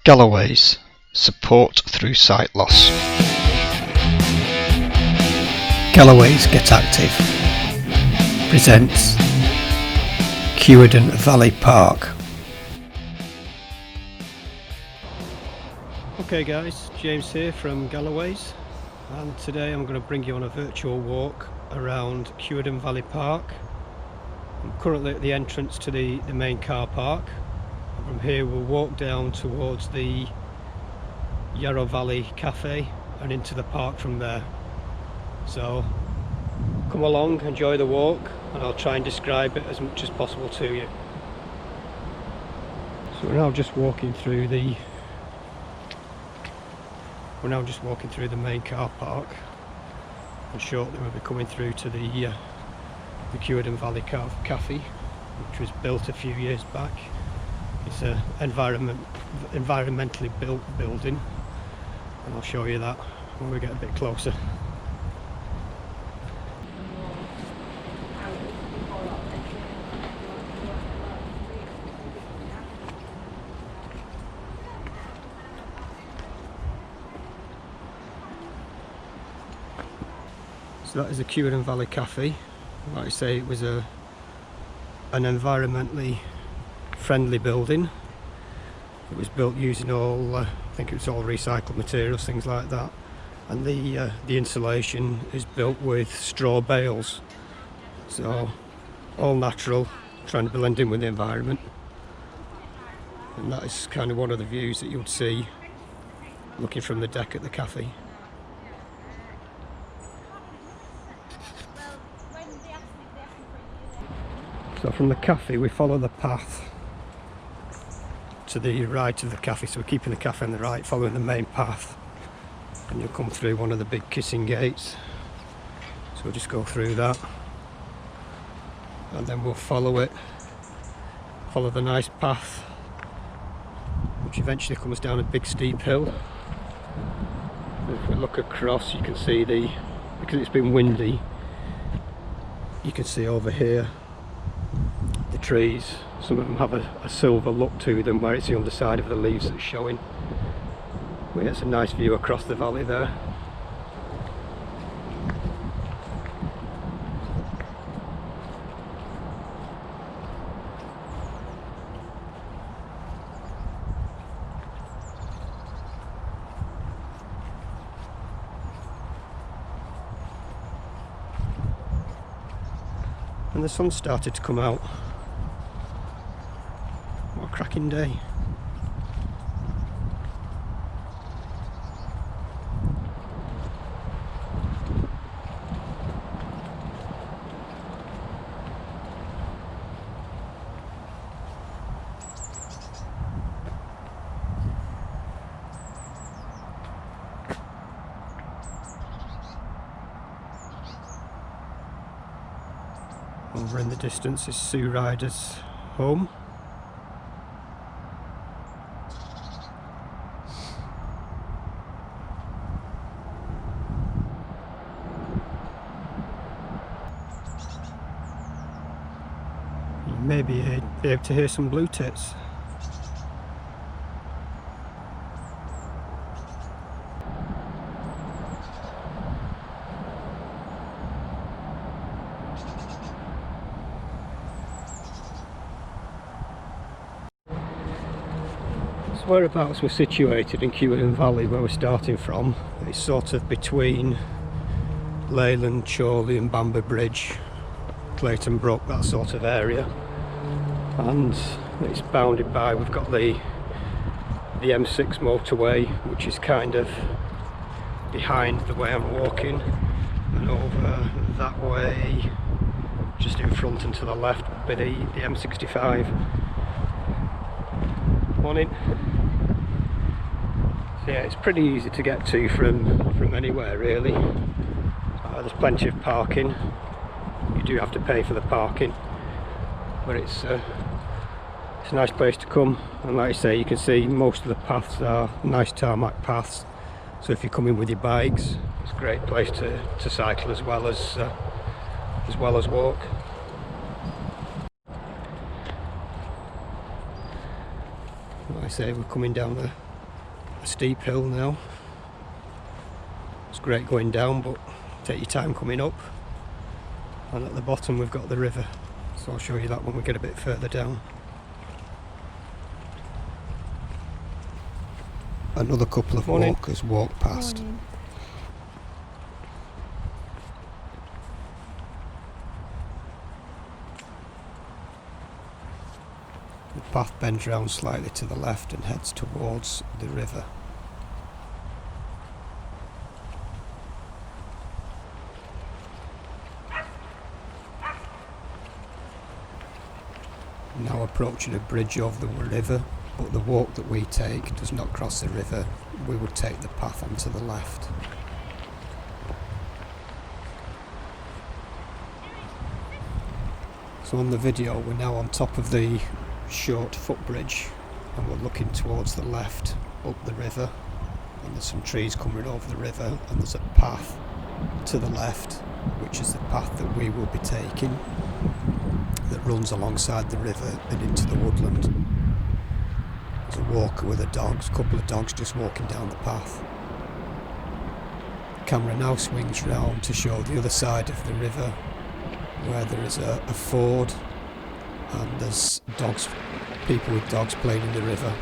Galloway's Support Through Sight Loss. Galloway's Get Active presents Cuerden Valley Park. Okay guys, James here from Galloway's, and today I'm going to bring you on a virtual walk around Cuerden Valley Park. I'm currently at the entrance to the main car park. From here we'll walk down towards the Yarrow Valley Cafe and into the park from there. So come along, enjoy the walk, and I'll try and describe it as much as possible to you. So we're now just walking through the main car park, and shortly we'll be coming through to the Cuerden Valley Cafe, which was built a few years back. It's an environmentally built building, and I'll show you that when we get a bit closer. So that is the Cuerden Valley Cafe. Like I say, it was an environmentally friendly building. It was built using all, I think it was all recycled materials, things like that, and the insulation is built with straw bales, so all natural, trying to blend in with the environment. And that is kind of one of the views that you would see looking from the deck at the cafe. So from the cafe we follow the path to the right of the cafe, so we're keeping the cafe on the right, following the main path, and you'll come through one of the big kissing gates. So we'll just go through that, and then we'll follow the nice path, which eventually comes down a big steep hill. And if we look across, you can see because it's been windy, you can see over here the trees. Some of them have a silver look to them, where it's the underside of the leaves that's showing. We get a nice view across the valley there. And the sun started to come out. What a cracking day. Over in the distance is Sue Ryder's home. You may be able to hear some blue tits. Whereabouts we're situated in Cuerden Valley, where we're starting from, it's sort of between Leyland, Chorley and Bamber Bridge, Clayton Brook, that sort of area, and it's bounded by, we've got the M6 motorway, which is kind of behind the way I'm walking, and over that way just in front and to the left would be the M65. Morning. So yeah, it's pretty easy to get to from anywhere really. There's plenty of parking. You do have to pay for the parking, but it's a nice place to come, and like I say, you can see most of the paths are nice tarmac paths, so if you're coming with your bikes, it's a great place to cycle as well as walk. Like I say, we're coming down a steep hill now. It's great going down, but take your time coming up. And at the bottom we've got the river, so I'll show you that when we get a bit further down. Another couple of walkers walk past. Morning. The path bends round slightly to the left and heads towards the river. Now approaching a bridge over the river, but the walk that we take does not cross the river. We would take the path onto the left. So on the video we're now on top of the short footbridge and we're looking towards the left up the river, and there's some trees coming over the river, and there's a path to the left which is the path that we will be taking, that runs alongside the river and into the woodland. There's a walker with a couple of dogs just walking down the path. The camera now swings round to show the other side of the river, where there is a ford and there's people with dogs playing in the river.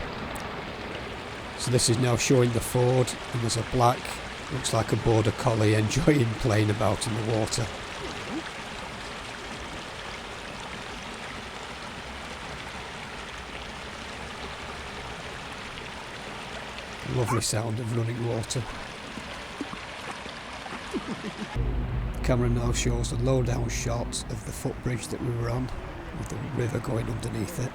So this is now showing the ford, and there's a black, looks like a border collie, enjoying playing about in the water. Lovely sound of running water. The camera now shows a low down shot of the footbridge that we were on, with the river going underneath it.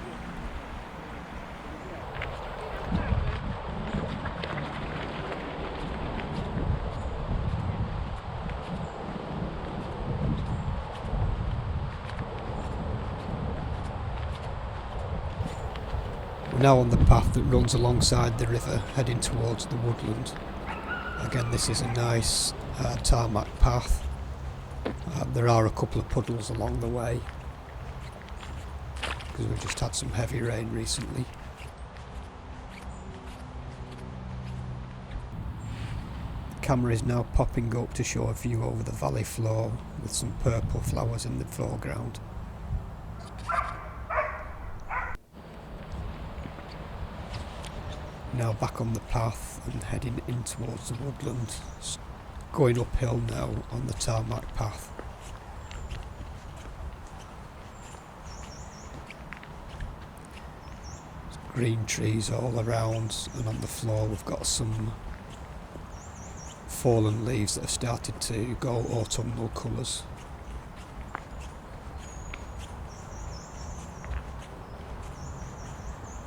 We're now on the path that runs alongside the river, heading towards the woodland. Again, this is a nice tarmac path. There are a couple of puddles along the way because we've just had some heavy rain recently. The camera is now popping up to show a view over the valley floor with some purple flowers in the foreground. Now back on the path and heading in towards the woodland, going uphill now on the tarmac path. There's green trees all around, and on the floor we've got some fallen leaves that have started to go autumnal colours.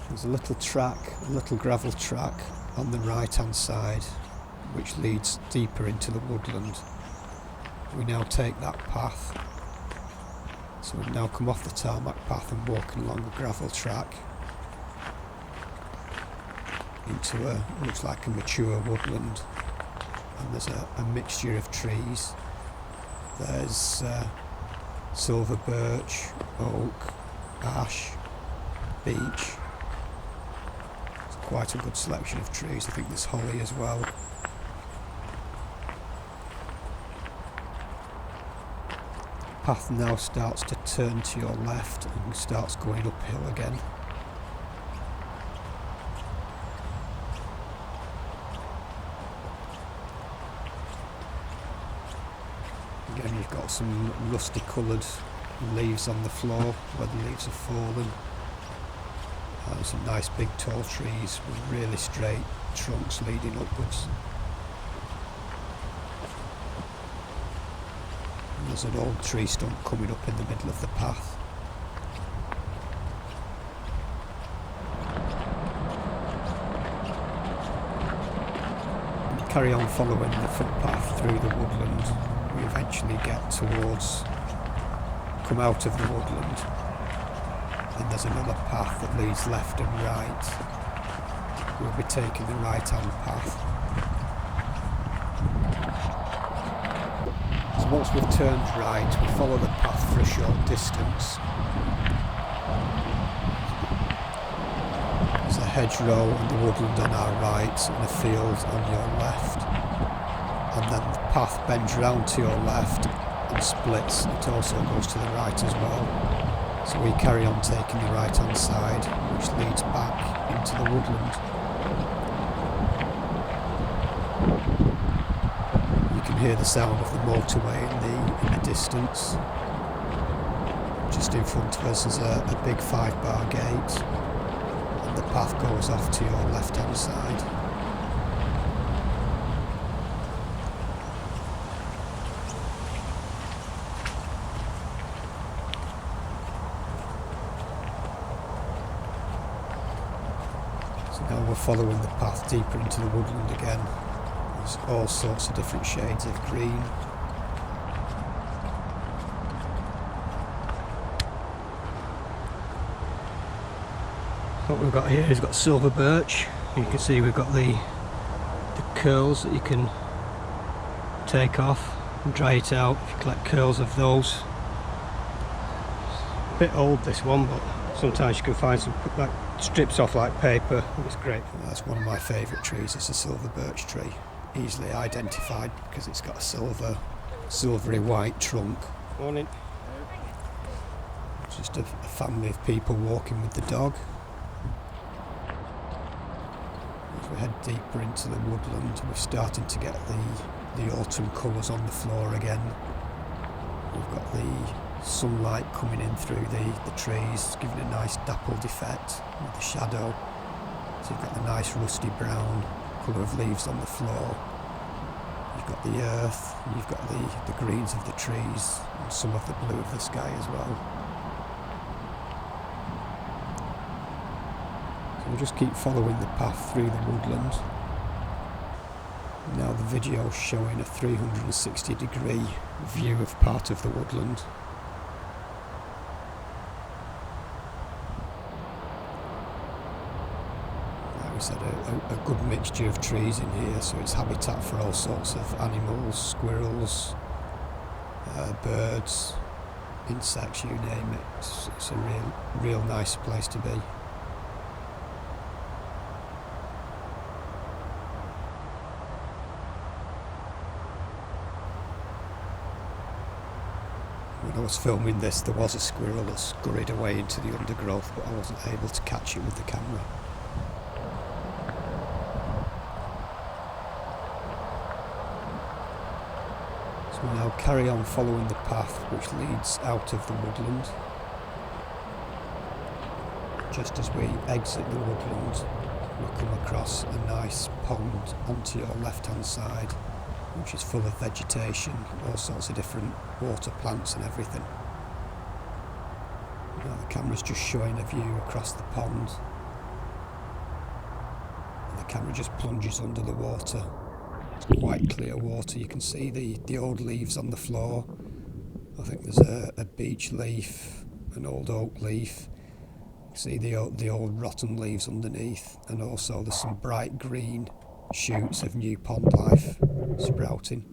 There's a little gravel track on the right hand side which leads deeper into the woodland. We now take that path, so we've now come off the tarmac path and walking along a gravel track into looks like a mature woodland, and there's a mixture of trees. There's silver birch, oak, ash, beech. Quite a good selection of trees. I think there's holly as well. The path now starts to turn to your left and starts going uphill again. Again, you've got some rusty coloured leaves on the floor where the leaves have fallen. There's some nice big tall trees with really straight trunks leading upwards. And there's an old tree stump coming up in the middle of the path. We carry on following the footpath through the woodland. We eventually come out of the woodland. And there's another path that leads left and right. We'll be taking the right hand path. So once we've turned right, we follow the path for a short distance. There's a hedgerow and the woodland on our right and a field on your left, and then the path bends round to your left and splits. It also goes to the right as well, so we carry on taking the right hand side, which leads back into the woodland. You can hear the sound of the motorway in the distance. Just in front of us is a big 5-bar gate, and the path goes off to your left hand side. So now we're following the path deeper into the woodland again. There's all sorts of different shades of green. What we've got here is got silver birch. You can see we've got the curls that you can take off and dry it out if you collect curls of those. A bit old this one, but sometimes you can find some like strips off like paper. It's great. That's one of my favourite trees. It's a silver birch tree, easily identified because it's got a silvery white trunk. Morning. It's just a family of people walking with the dog. As we head deeper into the woodland, we're starting to get the autumn colours on the floor again. We've got the sunlight coming in through the trees, giving a nice dappled effect with the shadow. So you've got the nice rusty brown colour of leaves on the floor. You've got the earth, and you've got the greens of the trees, and some of the blue of the sky as well. So we'll just keep following the path through the woodland. Now the video is showing a 360-degree view of part of the woodland. Like we said, a good mixture of trees in here, so it's habitat for all sorts of animals, squirrels, birds, insects, you name it. It's a real nice place to be. When I was filming this, there was a squirrel that scurried away into the undergrowth, but I wasn't able to catch it with the camera. So we now carry on following the path which leads out of the woodland. Just as we exit the woodland, we come across a nice pond onto your left-hand side, which is full of vegetation, all sorts of different water plants and everything. Now the camera's just showing a view across the pond, and the camera just plunges under the water. It's quite clear water. You can see the old leaves on the floor. I think there's a beech leaf, an old oak leaf. You can see the old rotten leaves underneath, and also there's some bright green shoots of new pond life sprouting.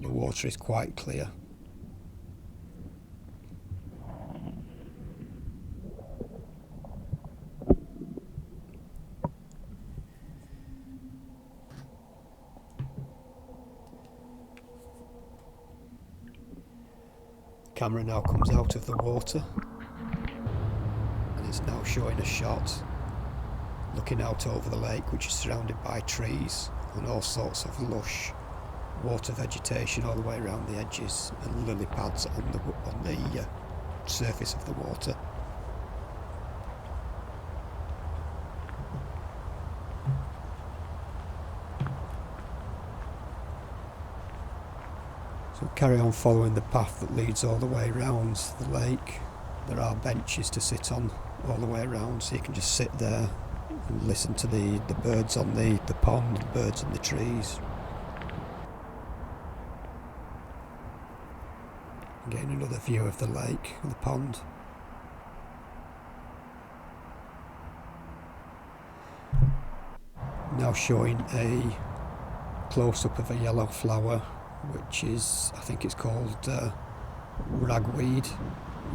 The water is quite clear. The camera now comes out of the water, and it's now showing a shot looking out over the lake, which is surrounded by trees and all sorts of lush water vegetation all the way around the edges, and lily pads on the surface of the water. So carry on following the path that leads all the way around the lake. There are benches to sit on all the way around, so you can just sit there and listen to the birds on the pond, the birds in the trees. Getting another view of the lake and the pond. Now showing a close-up of a yellow flower, which is, I think it's called ragweed,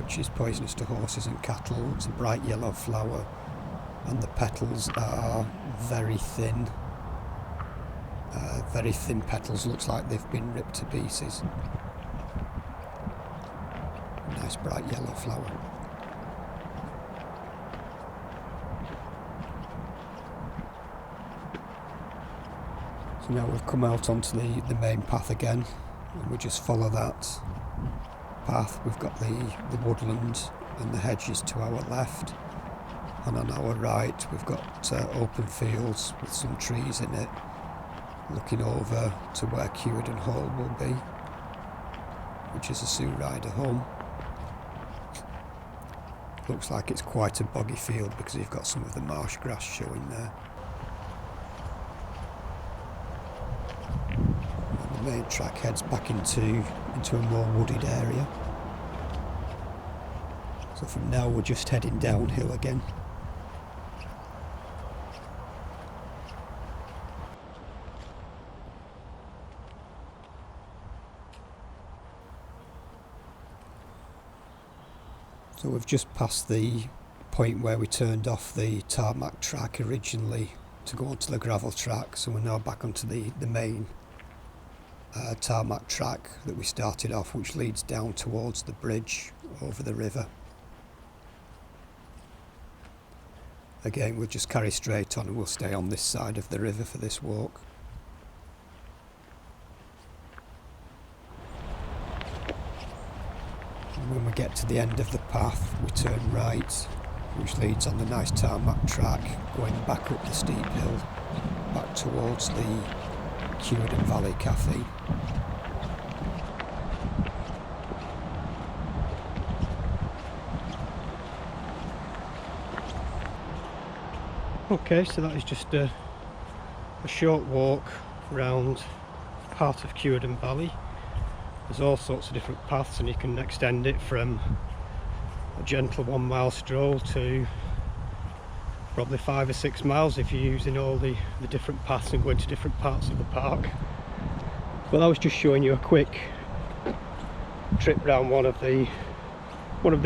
which is poisonous to horses and cattle. It's a bright yellow flower and the petals are very thin. Very thin petals, looks like they've been ripped to pieces. Nice bright yellow flower. So now we've come out onto the main path again, and we just follow that path. We've got the woodland and the hedges to our left, and on our right we've got open fields with some trees in it, looking over to where Cuerden Hall will be, which is a Sioux Rider home. Looks like it's quite a boggy field because you've got some of the marsh grass showing there. And the main track heads back into a more wooded area. So from now we're just heading downhill again. So we've just passed the point where we turned off the tarmac track originally to go onto the gravel track, so we're now back onto the main tarmac track that we started off, which leads down towards the bridge over the river. Again, we'll just carry straight on and we'll stay on this side of the river for this walk. When we get to the end of the path, we turn right, which leads on the nice tarmac track, going back up the steep hill, back towards the Cuerden Valley Cafe. Okay, so that is just a short walk around part of Cuerden Valley. There's all sorts of different paths, and you can extend it from a gentle 1 mile stroll to probably 5 or 6 miles if you're using all the different paths and going to different parts of the park. Well, I was just showing you a quick trip around one of the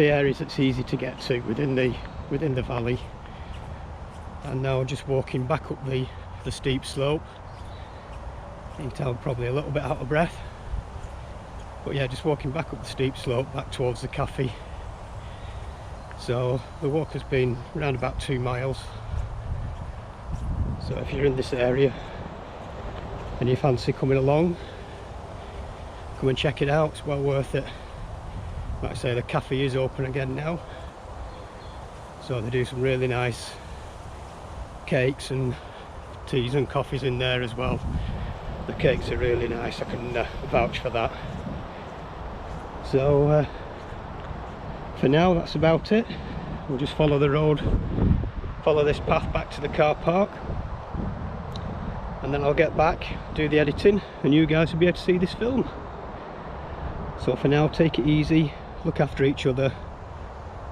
areas that's easy to get to within the valley, and now I'm just walking back up the steep slope. You can tell I'm probably a little bit out of breath. But yeah, just walking back up the steep slope back towards the cafe. So the walk has been around about 2 miles. So if you're in this area and you fancy coming along, come and check it out, it's well worth it. Like I say, the cafe is open again now. So they do some really nice cakes and teas and coffees in there as well. The cakes are really nice, I can vouch for that. So for now that's about it. We'll just follow the road, follow this path back to the car park, and then I'll get back, do the editing, and you guys will be able to see this film. So for now, take it easy, look after each other,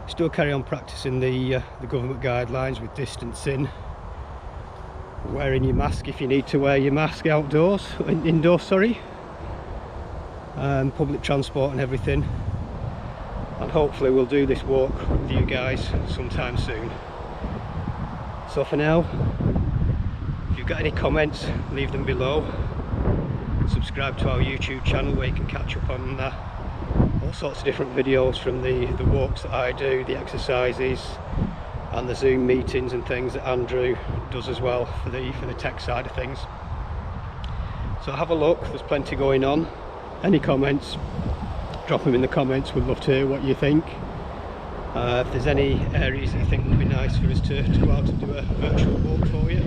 still carry on practicing the government guidelines with distancing, wearing your mask if you need to wear your mask indoors, public transport and everything, and hopefully we'll do this walk with you guys sometime soon. So for now, if you've got any comments, leave them below. Subscribe to our YouTube channel where you can catch up on all sorts of different videos from the walks that I do, the exercises, and the Zoom meetings and things that Andrew does as well for the tech side of things. So have a look, there's plenty going on. Any comments, drop them in the comments, we'd love to hear what you think. If there's any areas that you think would be nice for us to go out and do a virtual walk for you,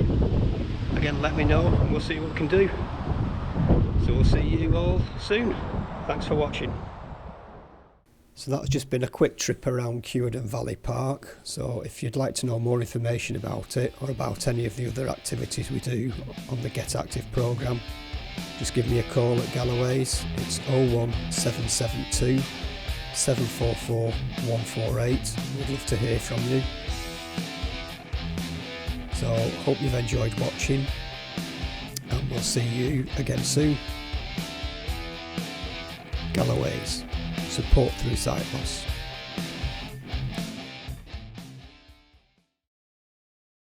again let me know and we'll see what we can do. So we'll see you all soon. Thanks for watching. So that's just been a quick trip around Cuerden Valley Park. So if you'd like to know more information about it or about any of the other activities we do on the Get Active programme, just give me a call at Galloway's. It's 01772 744 148. We'd love to hear from you. So hope you've enjoyed watching, and we'll see you again soon. Galloway's, support through sight loss.